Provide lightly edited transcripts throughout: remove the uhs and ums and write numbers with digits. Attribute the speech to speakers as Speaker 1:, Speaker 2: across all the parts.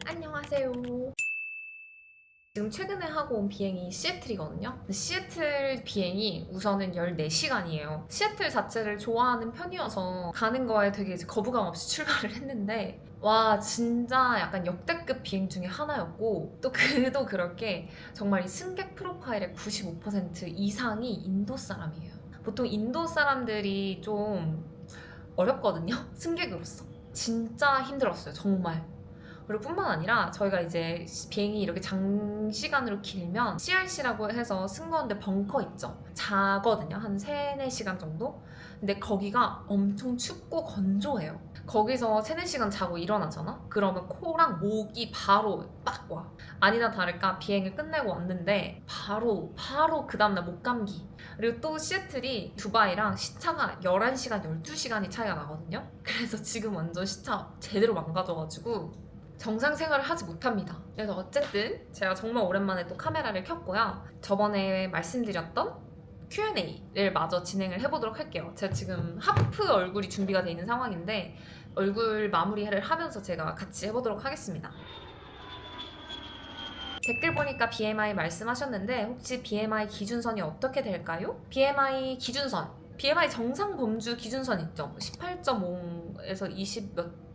Speaker 1: 안녕하세요. 지금 최근에 하고 온 비행이 시애틀이거든요. 근데 시애틀 비행이 우선은 14시간이에요. 시애틀 자체를 좋아하는 편이어서 가는 거에 되게 이제 거부감 없이 출발을 했는데 와 진짜 약간 역대급 비행 중에 하나였고 또 그도 그럴 게 정말 이 승객 프로파일의 95% 이상이 인도 사람이에요. 보통 인도 사람들이 좀 어렵거든요. 승객으로서. 진짜 힘들었어요. 정말. 그리고 뿐만 아니라 저희가 이제 비행이 이렇게 장시간으로 길면 CRC라고 해서 승무원들 벙커 있죠. 자거든요. 한 3, 4시간 정도? 근데 거기가 엄청 춥고 건조해요. 거기서 3, 4시간 자고 일어나잖아? 그러면 코랑 목이 바로 빡 와. 아니나 다를까 비행을 끝내고 왔는데 바로 그 다음날 목감기. 그리고 또 시애틀이 두바이랑 시차가 11시간, 12시간이 차이가 나거든요. 그래서 지금 완전 시차 제대로 망가져가지고 정상 생활을 하지 못합니다. 그래서 어쨌든 제가 정말 오랜만에 또 카메라를 켰고요. 저번에 말씀드렸던 Q&A를 마저 진행을 해보도록 할게요. 제가 지금 하프 얼굴이 준비가 돼 있는 상황인데 얼굴 마무리를 하면서 제가 같이 해보도록 하겠습니다. 댓글 보니까 BMI 말씀하셨는데 혹시 BMI 기준선이 어떻게 될까요? BMI 기준선 BMI 정상 범주 기준선 있죠? 18.5에서 20 몇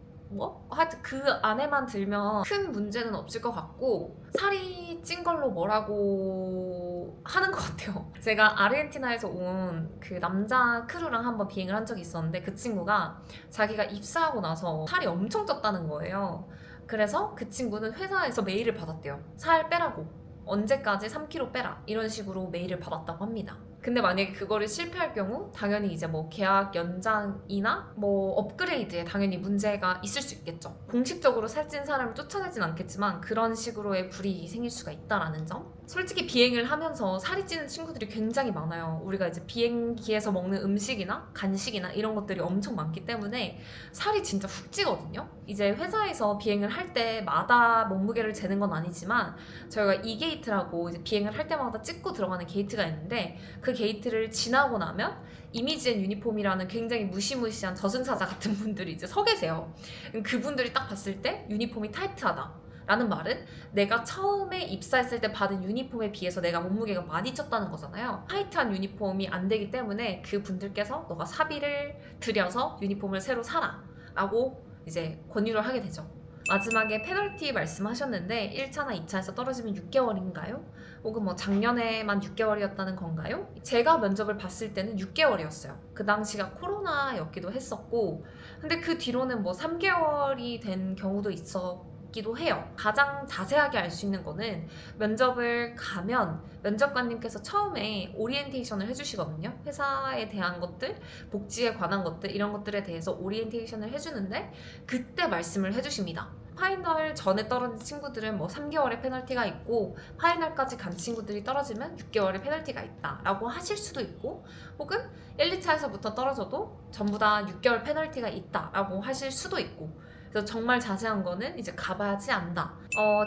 Speaker 1: 하여튼 그 안에만 들면 큰 문제는 없을 것 같고 살이 찐 걸로 뭐라고 하는 것 같아요. 제가 아르헨티나에서 온 그 남자 크루랑 한번 비행을 한 적이 있었는데 그 친구가 자기가 입사하고 나서 살이 엄청 쪘다는 거예요. 그래서 그 친구는 회사에서 메일을 받았대요. 살 빼라고. 언제까지 3kg 빼라. 이런 식으로 메일을 받았다고 합니다. 근데 만약에 그거를 실패할 경우 당연히 이제 뭐 계약 연장이나 뭐 업그레이드에 당연히 문제가 있을 수 있겠죠. 공식적으로 살찐 사람을 쫓아내진 않겠지만 그런 식으로의 불이익이 생길 수가 있다라는 점. 솔직히 비행을 하면서 살이 찌는 친구들이 굉장히 많아요. 우리가 이제 비행기에서 먹는 음식이나 간식이나 이런 것들이 엄청 많기 때문에 살이 진짜 훅 찌거든요. 이제 회사에서 비행을 할 때마다 몸무게를 재는 건 아니지만 저희가 이 게이트라고 이제 비행을 할 때마다 찍고 들어가는 게이트가 있는데 그 게이트를 지나고 나면 이미지앤 유니폼이라는 굉장히 무시무시한 저승사자 같은 분들이 이제 서 계세요. 그분들이 딱 봤을 때 유니폼이 타이트하다. 라는 말은 내가 처음에 입사했을 때 받은 유니폼에 비해서 내가 몸무게가 많이 쪘다는 거잖아요. 타이트한 유니폼이 안 되기 때문에 그 분들께서 너가 사비를 들여서 유니폼을 새로 사라 라고 이제 권유를 하게 되죠. 마지막에 페널티 말씀하셨는데 1차나 2차에서 떨어지면 6개월인가요? 혹은 뭐 작년에만 6개월이었다는 건가요? 제가 면접을 봤을 때는 6개월이었어요. 그 당시가 코로나였기도 했었고 근데 그 뒤로는 뭐 3개월이 된 경우도 있었기도 해요. 가장 자세하게 알 수 있는 거는 면접을 가면 면접관님께서 처음에 오리엔테이션을 해주시거든요. 회사에 대한 것들, 복지에 관한 것들 이런 것들에 대해서 오리엔테이션을 해주는데 그때 말씀을 해주십니다. 파이널 전에 떨어진 친구들은 뭐 3개월의 페널티가 있고 파이널까지 간 친구들이 떨어지면 6개월의 페널티가 있다 라고 하실 수도 있고 혹은 1, 2차에서부터 떨어져도 전부 다 6개월 페널티가 있다 라고 하실 수도 있고 그래서 정말 자세한 거는 이제 가봐야지 안다.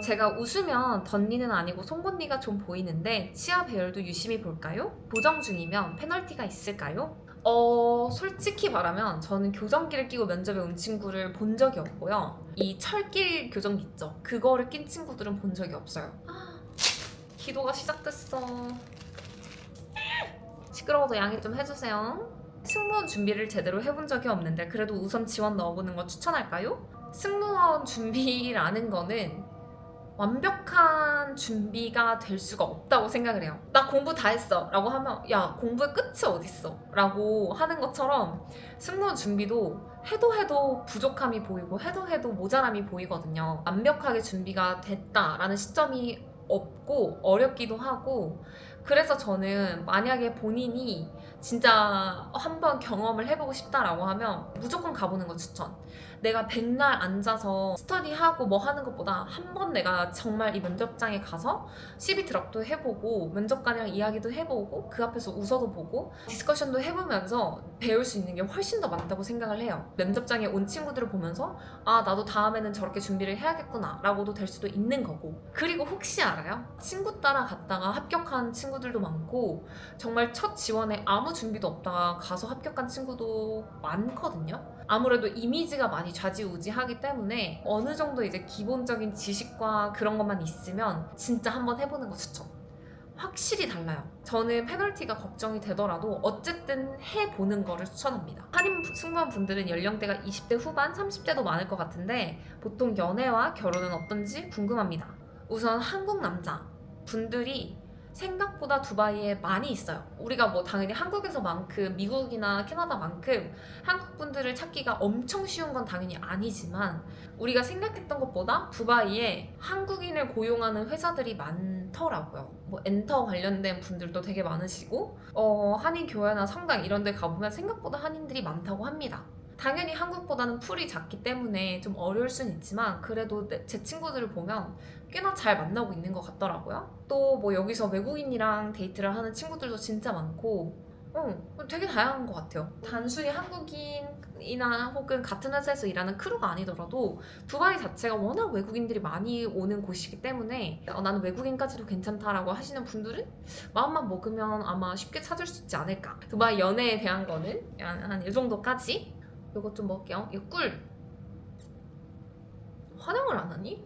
Speaker 1: 제가 웃으면 덧니는 아니고 송곳니가 좀 보이는데 치아 배열도 유심히 볼까요? 보정 중이면 페널티가 있을까요? 솔직히 말하면 저는 교정기를 끼고 면접에 온 친구를 본 적이 없고요. 이 철길 교정기 있죠? 그거를 낀 친구들은 본 적이 없어요. 기도가 시작됐어. 시끄러워도 양해 좀 해주세요. 승무원 준비를 제대로 해본 적이 없는데 그래도 우선 지원 넣어보는 거 추천할까요? 승무원 준비라는 거는 완벽한 준비가 될 수가 없다고 생각을 해요. 나 공부 다 했어 라고 하면 야 공부의 끝이 어딨어 라고 하는 것처럼 승무원 준비도 해도 부족함이 보이고 해도 모자람이 보이거든요. 완벽하게 준비가 됐다라는 시점이 없고 어렵기도 하고 그래서 저는 만약에 본인이 진짜 한번 경험을 해보고 싶다라고 하면 무조건 가보는 거 추천. 내가 백날 앉아서 스터디하고 뭐 하는 것보다 한 번 내가 정말 이 면접장에 가서 CV 드랍도 해보고 면접관이랑 이야기도 해보고 그 앞에서 웃어도 보고 디스커션도 해보면서 배울 수 있는 게 훨씬 더 많다고 생각을 해요. 면접장에 온 친구들을 보면서 아 나도 다음에는 저렇게 준비를 해야겠구나 라고도 될 수도 있는 거고 그리고 혹시 알아요? 친구 따라 갔다가 합격한 친구들도 많고 정말 첫 지원에 아무 아무 준비도 없다가 가서 합격한 친구도 많거든요. 아무래도 이미지가 많이 좌지우지하기 때문에 어느 정도 이제 기본적인 지식과 그런 것만 있으면 진짜 한번 해보는 거 추천. 확실히 달라요. 저는 페널티가 걱정이 되더라도 어쨌든 해보는 거를 추천합니다. 한인 승무원 분들은 연령대가 20대 후반, 30대도 많을 것 같은데 보통 연애와 결혼은 어떤지 궁금합니다. 우선 한국 남자 분들이 생각보다 두바이에 많이 있어요. 우리가 뭐 당연히 한국에서만큼 미국이나 캐나다만큼 한국 분들을 찾기가 엄청 쉬운 건 당연히 아니지만 우리가 생각했던 것보다 두바이에 한국인을 고용하는 회사들이 많더라고요. 뭐 엔터 관련된 분들도 되게 많으시고 한인 교회나 성당 이런 데 가보면 생각보다 한인들이 많다고 합니다. 당연히 한국보다는 풀이 작기 때문에 좀 어려울 순 있지만 그래도 제 친구들을 보면 꽤나 잘 만나고 있는 것 같더라고요. 또 뭐 여기서 외국인이랑 데이트를 하는 친구들도 진짜 많고 되게 다양한 것 같아요. 단순히 한국인이나 혹은 같은 회사에서 일하는 크루가 아니더라도 두바이 자체가 워낙 외국인들이 많이 오는 곳이기 때문에 나는 외국인까지도 괜찮다라고 하시는 분들은 마음만 먹으면 아마 쉽게 찾을 수 있지 않을까. 두바이 연애에 대한 거는 한 이 정도까지. 요거 좀 먹을게요. 이거 꿀. 화장을 안 하니?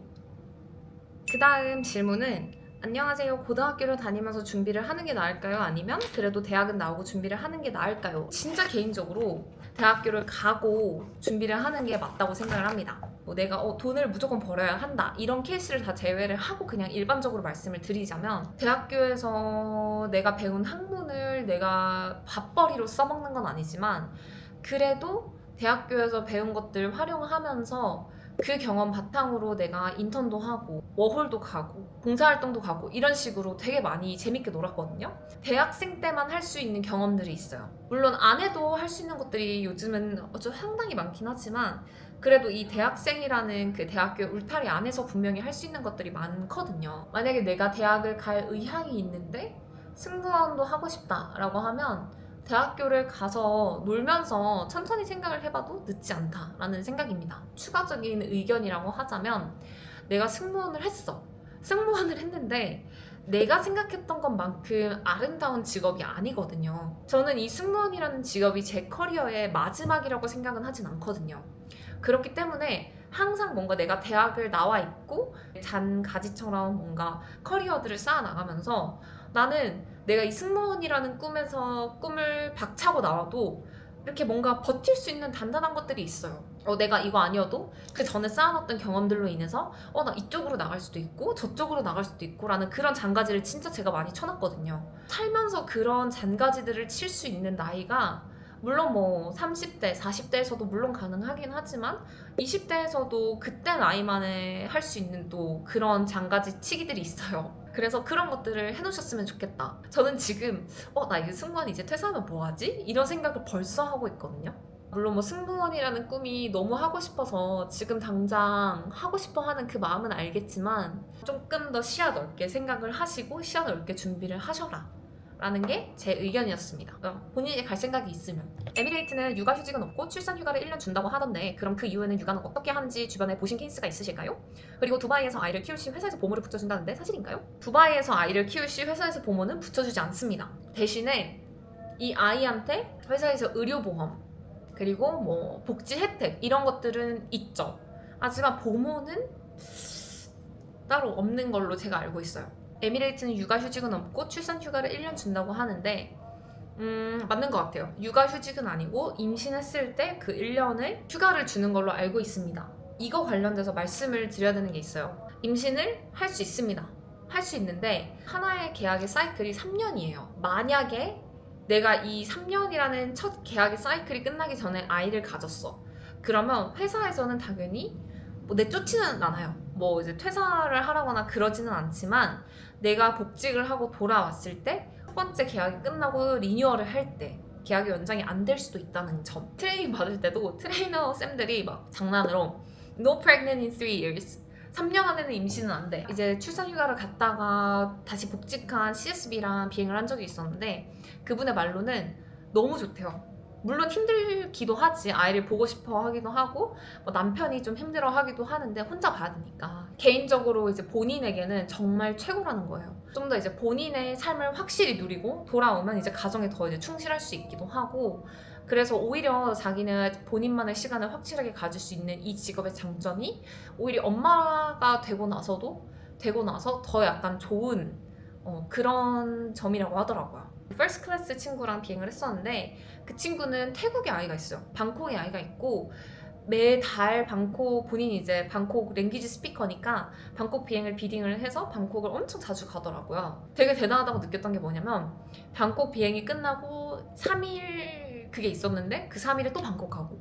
Speaker 1: 그 다음 질문은 안녕하세요. 고등학교를 다니면서 준비를 하는 게 나을까요? 아니면 그래도 대학은 나오고 준비를 하는 게 나을까요? 진짜 개인적으로 대학교를 가고 준비를 하는 게 맞다고 생각을 합니다. 뭐 내가 돈을 무조건 벌어야 한다 이런 케이스를 다 제외를 하고 그냥 일반적으로 말씀을 드리자면 대학교에서 내가 배운 학문을 내가 밥벌이로 써먹는 건 아니지만 그래도 대학교에서 배운 것들 활용하면서 그 경험 바탕으로 내가 인턴도 하고 워홀도 가고 봉사활동도 가고 이런 식으로 되게 많이 재밌게 놀았거든요. 대학생 때만 할 수 있는 경험들이 있어요. 물론 안 해도 할 수 있는 것들이 요즘은 상당히 많긴 하지만 그래도 이 대학생이라는 그 대학교 울타리 안에서 분명히 할 수 있는 것들이 많거든요. 만약에 내가 대학을 갈 의향이 있는데 승무원도 하고 싶다라고 하면 대학교를 가서 놀면서 천천히 생각을 해봐도 늦지 않다라는 생각입니다. 추가적인 의견이라고 하자면 내가 승무원을 했어. 승무원을 했는데 내가 생각했던 것만큼 아름다운 직업이 아니거든요. 저는 이 승무원이라는 직업이 제 커리어의 마지막이라고 생각은 하진 않거든요. 그렇기 때문에 항상 뭔가 내가 대학을 나와 있고 잔가지처럼 뭔가 커리어들을 쌓아나가면서 나는 내가 이 승무원이라는 꿈을 박차고 나와도 이렇게 뭔가 버틸 수 있는 단단한 것들이 있어요. 내가 이거 아니어도 그 전에 쌓아놨던 경험들로 인해서 나 이쪽으로 나갈 수도 있고 저쪽으로 나갈 수도 있고 라는 그런 잔가지를 진짜 제가 많이 쳐놨거든요. 살면서 그런 잔가지들을 칠 수 있는 나이가 물론 뭐 30대, 40대에서도 물론 가능하긴 하지만 20대에서도 그때 나이만에 할 수 있는 또 그런 잔가지 치기들이 있어요. 그래서 그런 것들을 해놓으셨으면 좋겠다. 저는 지금 나 이제 승무원 이제 퇴사하면 뭐하지? 이런 생각을 벌써 하고 있거든요. 물론 뭐 승무원이라는 꿈이 너무 하고 싶어서 지금 당장 하고 싶어 하는 그 마음은 알겠지만 조금 더 시야 넓게 생각을 하시고 시야 넓게 준비를 하셔라 라는 게 제 의견이었습니다. 본인이 갈 생각이 있으면. 에미레이트는 육아휴직은 없고 출산휴가를 1년 준다고 하던데 그럼 그 이후에는 육아는 어떻게 하는지 주변에 보신 케이스가 있으실까요? 그리고 두바이에서 아이를 키울 시 회사에서 보모를 붙여준다는데 사실인가요? 두바이에서 아이를 키울 시 회사에서 보모는 붙여주지 않습니다. 대신에 이 아이한테 회사에서 의료보험 그리고 뭐 복지 혜택 이런 것들은 있죠. 하지만 보모는 따로 없는 걸로 제가 알고 있어요. 에미레이트는 육아휴직은 없고 출산휴가를 1년 준다고 하는데 맞는 것 같아요. 육아휴직은 아니고 임신했을 때 그 1년을 휴가를 주는 걸로 알고 있습니다. 이거 관련돼서 말씀을 드려야 되는 게 있어요. 임신을 할 수 있습니다. 할 수 있는데 하나의 계약의 사이클이 3년이에요. 만약에 내가 이 3년이라는 첫 계약의 사이클이 끝나기 전에 아이를 가졌어. 그러면 회사에서는 당연히 뭐 내쫓지는 않아요. 뭐 이제 퇴사를 하라거나 그러지는 않지만 내가 복직을 하고 돌아왔을 때 첫 번째 계약이 끝나고 리뉴얼을 할 때 계약이 연장이 안 될 수도 있다는 점. 트레이닝 받을 때도 트레이너 쌤들이 막 장난으로 No pregnant in 3 years 3년 안에는 임신은 안 돼. 이제 출산휴가를 갔다가 다시 복직한 CSB랑 비행을 한 적이 있었는데 그분의 말로는 너무 좋대요. 물론 힘들기도 하지. 아이를 보고 싶어 하기도 하고 뭐 남편이 좀 힘들어 하기도 하는데 혼자 봐야 되니까. 개인적으로 이제 본인에게는 정말 최고라는 거예요. 좀 더 이제 본인의 삶을 확실히 누리고 돌아오면 이제 가정에 더 이제 충실할 수 있기도 하고, 그래서 오히려 자기는 본인만의 시간을 확실하게 가질 수 있는 이 직업의 장점이 오히려 엄마가 되고 나서 더 약간 좋은 그런 점이라고 하더라고요. 퍼스트 클래스 친구랑 비행을 했었는데 그 친구는 태국에 아이가 있어요. 방콕에 아이가 있고 매달 방콕, 본인이 이제 방콕 랭귀지 스피커니까 방콕 비행을 비딩을 해서 방콕을 엄청 자주 가더라고요. 되게 대단하다고 느꼈던 게 뭐냐면 방콕 비행이 끝나고 3일 그게 있었는데 그 3일에 또 방콕 가고.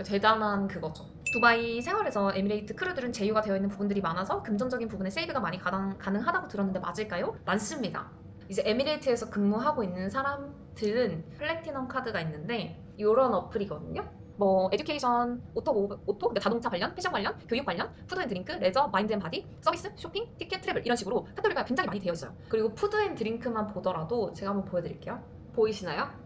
Speaker 1: 대단한 그거죠. 두바이 생활에서 에미레이트 크루들은 제휴가 되어 있는 부분들이 많아서 금전적인 부분에 세이브가 많이 가능하다고 들었는데 맞을까요? 많습니다. 이제 에미레이트에서 근무하고 있는 사람들은 플래티넘 카드가 있는데 이런 어플이거든요. 뭐 에듀케이션, 오토, 자동차 관련, 패션 관련, 교육 관련, 푸드 앤 드링크, 레저, 마인드 앤 바디, 서비스, 쇼핑, 티켓, 트래블 이런 식으로 카테고리가 굉장히 많이 되어 있어요. 그리고 푸드 앤 드링크만 보더라도 제가 한번 보여드릴게요. 보이시나요?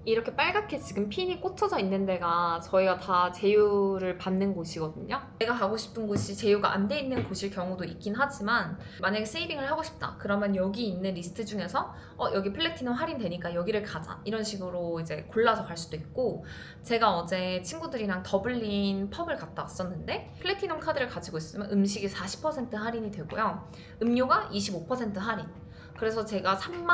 Speaker 1: 이렇게 빨갛게 지금 핀이 꽂혀져 있는 데가 저희가 다 제휴를 받는 곳이거든요. 내가 가고 싶은 곳이 제휴가 안 돼 있는 곳일 경우도 있긴 하지만 만약에 세이빙을 하고 싶다 그러면 여기 있는 리스트 중에서 여기 플래티넘 할인되니까 여기를 가자 이런 식으로 이제 골라서 갈 수도 있고, 제가 어제 친구들이랑 더블린 펍을 갔다 왔었는데 플래티넘 카드를 가지고 있으면 음식이 40% 할인이 되고요, 음료가 25% 할인. 그래서 제가 3만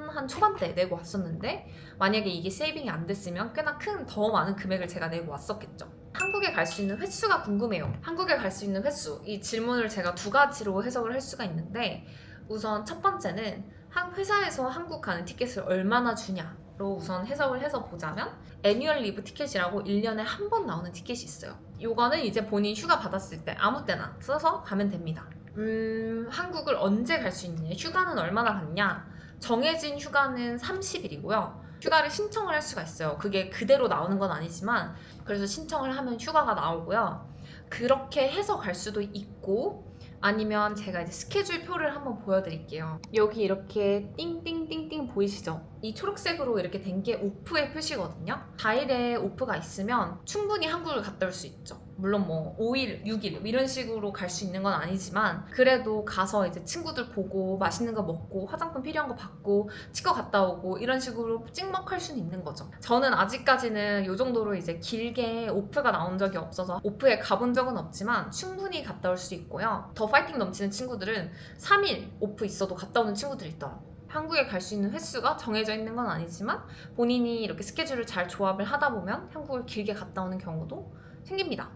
Speaker 1: 한 초반대 내고 왔었는데 만약에 이게 세이빙이 안 됐으면 꽤나 큰 더 많은 금액을 제가 내고 왔었겠죠. 한국에 갈 수 있는 횟수가 궁금해요. 한국에 갈 수 있는 횟수, 이 질문을 제가 두 가지로 해석을 할 수가 있는데, 우선 첫 번째는 한 회사에서 한국 가는 티켓을 얼마나 주냐로 우선 해석을 해서 보자면 애니얼 리브 티켓이라고 1년에 한 번 나오는 티켓이 있어요. 요거는 이제 본인 휴가 받았을 때 아무 때나 써서 가면 됩니다. 한국을 언제 갈 수 있냐, 휴가는 얼마나 갔냐. 정해진 휴가는 30일이고요. 휴가를 신청을 할 수가 있어요. 그게 그대로 나오는 건 아니지만 그래서 신청을 하면 휴가가 나오고요. 그렇게 해서 갈 수도 있고, 아니면 제가 이제 스케줄 표를 한번 보여드릴게요. 여기 이렇게 띵띵띵띵 보이시죠? 이 초록색으로 이렇게 된 게 오프의 표시거든요. 4일에 오프가 있으면 충분히 한국을 갔다 올 수 있죠. 물론 뭐 5일, 6일 이런 식으로 갈 수 있는 건 아니지만 그래도 가서 이제 친구들 보고 맛있는 거 먹고 화장품 필요한 거 받고 치과 갔다 오고 이런 식으로 찍먹할 수는 있는 거죠. 저는 아직까지는 이 정도로 이제 길게 오프가 나온 적이 없어서 오프에 가본 적은 없지만 충분히 갔다 올 수 있고요. 더 파이팅 넘치는 친구들은 3일 오프 있어도 갔다 오는 친구들이 있더라고요. 한국에 갈 수 있는 횟수가 정해져 있는 건 아니지만 본인이 이렇게 스케줄을 잘 조합을 하다 보면 한국을 길게 갔다 오는 경우도 생깁니다.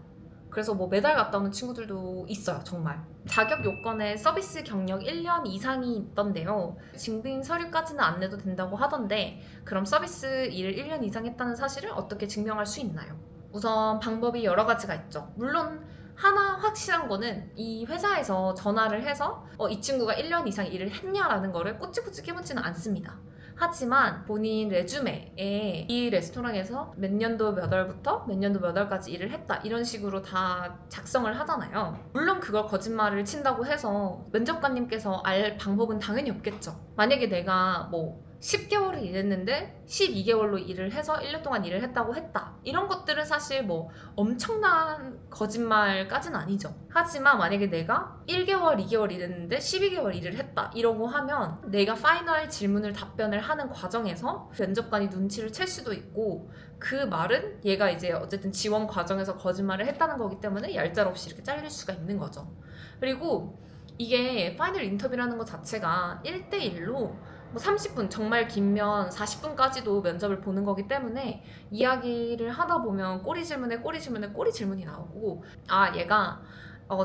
Speaker 1: 그래서 뭐 매달 갔다 오는 친구들도 있어요, 정말. 자격 요건에 서비스 경력 1년 이상이 있던데요. 증빙 서류까지는 안 내도 된다고 하던데 그럼 서비스 일을 1년 이상 했다는 사실을 어떻게 증명할 수 있나요? 우선 방법이 여러 가지가 있죠. 물론 하나 확실한 거는 이 회사에서 전화를 해서 이 친구가 1년 이상 일을 했냐라는 거를 꼬치꼬치 깨묻지는 않습니다. 하지만 본인 레주메에 이 레스토랑에서 몇 년도 몇 월부터 몇 년도 몇 월까지 일을 했다 이런 식으로 다 작성을 하잖아요. 물론 그걸 거짓말을 친다고 해서 면접관님께서 알 방법은 당연히 없겠죠. 만약에 내가 뭐 10개월을 일했는데 12개월로 일을 해서 1년 동안 일을 했다고 했다, 이런 것들은 사실 뭐 엄청난 거짓말까지는 아니죠. 하지만 만약에 내가 1개월, 2개월 일했는데 12개월 일을 했다 이러고 하면 내가 파이널 질문을 답변을 하는 과정에서 면접관이 눈치를 챌 수도 있고, 그 말은 얘가 이제 어쨌든 지원 과정에서 거짓말을 했다는 거기 때문에 얄짤없이 이렇게 잘릴 수가 있는 거죠. 그리고 이게 파이널 인터뷰라는 것 자체가 1대1로 뭐 30분, 정말 길면 40분까지도 면접을 보는 거기 때문에 이야기를 하다 보면 꼬리 질문에 꼬리 질문에 꼬리 질문이 나오고, 아 얘가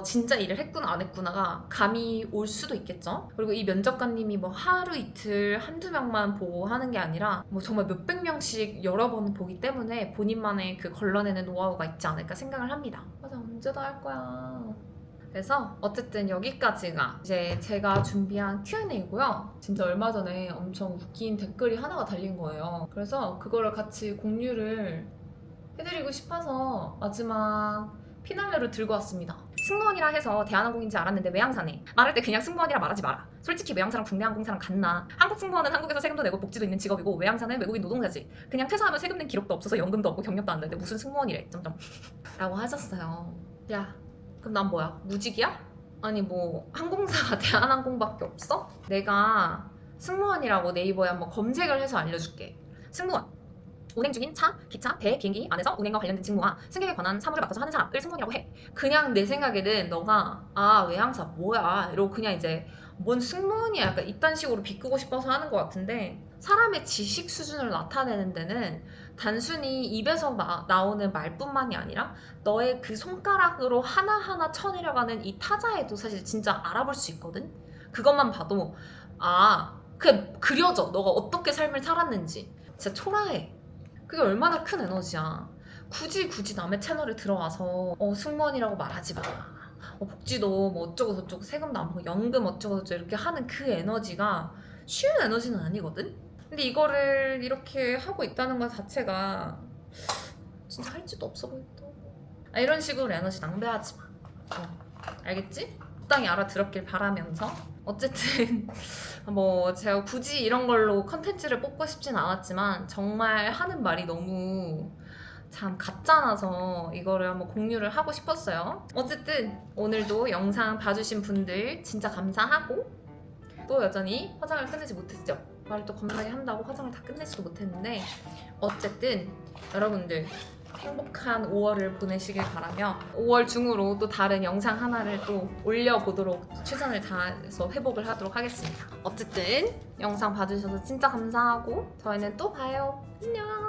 Speaker 1: 진짜 일을 했구나 안 했구나가 감이 올 수도 있겠죠. 그리고 이 면접관님이 뭐 하루 이틀 한두 명만 보고 하는 게 아니라 뭐 정말 몇백 명씩 여러 번 보기 때문에 본인만의 그 걸러내는 노하우가 있지 않을까 생각을 합니다. 맞아, 언제 다 할 거야. 그래서 어쨌든 여기까지가 이제 제가 준비한 Q&A고요. 진짜 얼마 전에 엄청 웃긴 댓글이 하나가 달린 거예요. 그래서 그거를 같이 공유를 해드리고 싶어서 마지막 피날레로 들고 왔습니다. 승무원이라 해서 대한항공인지 알았는데 외항사네. 말할 때 그냥 승무원이라 말하지 마라. 솔직히 외항사랑 국내항공사랑 같나? 한국 승무원은 한국에서 세금도 내고 복지도 있는 직업이고 외항사는 외국인 노동자지. 그냥 퇴사하면 세금 낸 기록도 없어서 연금도 없고 경력도 안 되는데 무슨 승무원이래. 점점 라고 하셨어요. 야 그럼 난 뭐야? 무직이야? 아니 뭐 항공사가 대한항공밖에 없어? 내가 승무원이라고 네이버에 한번 검색을 해서 알려줄게. 승무원 운행 중인 차, 기차, 배, 비행기 안에서 운행과 관련된 직무와 승객에 관한 사무를 맡아서 하는 사람을 승무원이라고 해. 그냥 내 생각에는 너가 외항사 뭐야 이러고 그냥 이제 뭔 승무원이야 약간 이딴 식으로 비끄고 싶어서 하는 것 같은데, 사람의 지식 수준을 나타내는 데는 단순히 입에서 나오는 말뿐만이 아니라 너의 그 손가락으로 하나하나 쳐내려가는 이 타자에도 사실 진짜 알아볼 수 있거든. 그것만 봐도 그냥 그려져. 너가 어떻게 삶을 살았는지. 진짜 초라해. 그게 얼마나 큰 에너지야. 굳이 남의 채널에 들어가서 승무원이라고 말하지 마. 복지도 뭐 어쩌고 저쩌고 세금도 안 받고 연금 어쩌고 저쩌고 이렇게 하는 그 에너지가 쉬운 에너지는 아니거든? 근데 이거를 이렇게 하고 있다는 것 자체가 진짜 할 짓도 없어 보인다. 이런 식으로 에너지 낭비하지 마. 알겠지? 적당히 알아들었길 바라면서 어쨌든 뭐 제가 굳이 이런 걸로 컨텐츠를 뽑고 싶진 않았지만 정말 하는 말이 너무 참 가짜나서 이거를 한번 공유를 하고 싶었어요. 어쨌든 오늘도 영상 봐주신 분들 진짜 감사하고, 또 여전히 화장을 끝내지 못했죠. 말을 또 겁나게 한다고 화장을 다 끝내지도 못했는데 어쨌든 여러분들 행복한 5월을 보내시길 바라며 5월 중으로 또 다른 영상 하나를 또 올려보도록 최선을 다해서 회복을 하도록 하겠습니다. 어쨌든 영상 봐주셔서 진짜 감사하고 저희는 또 봐요. 안녕.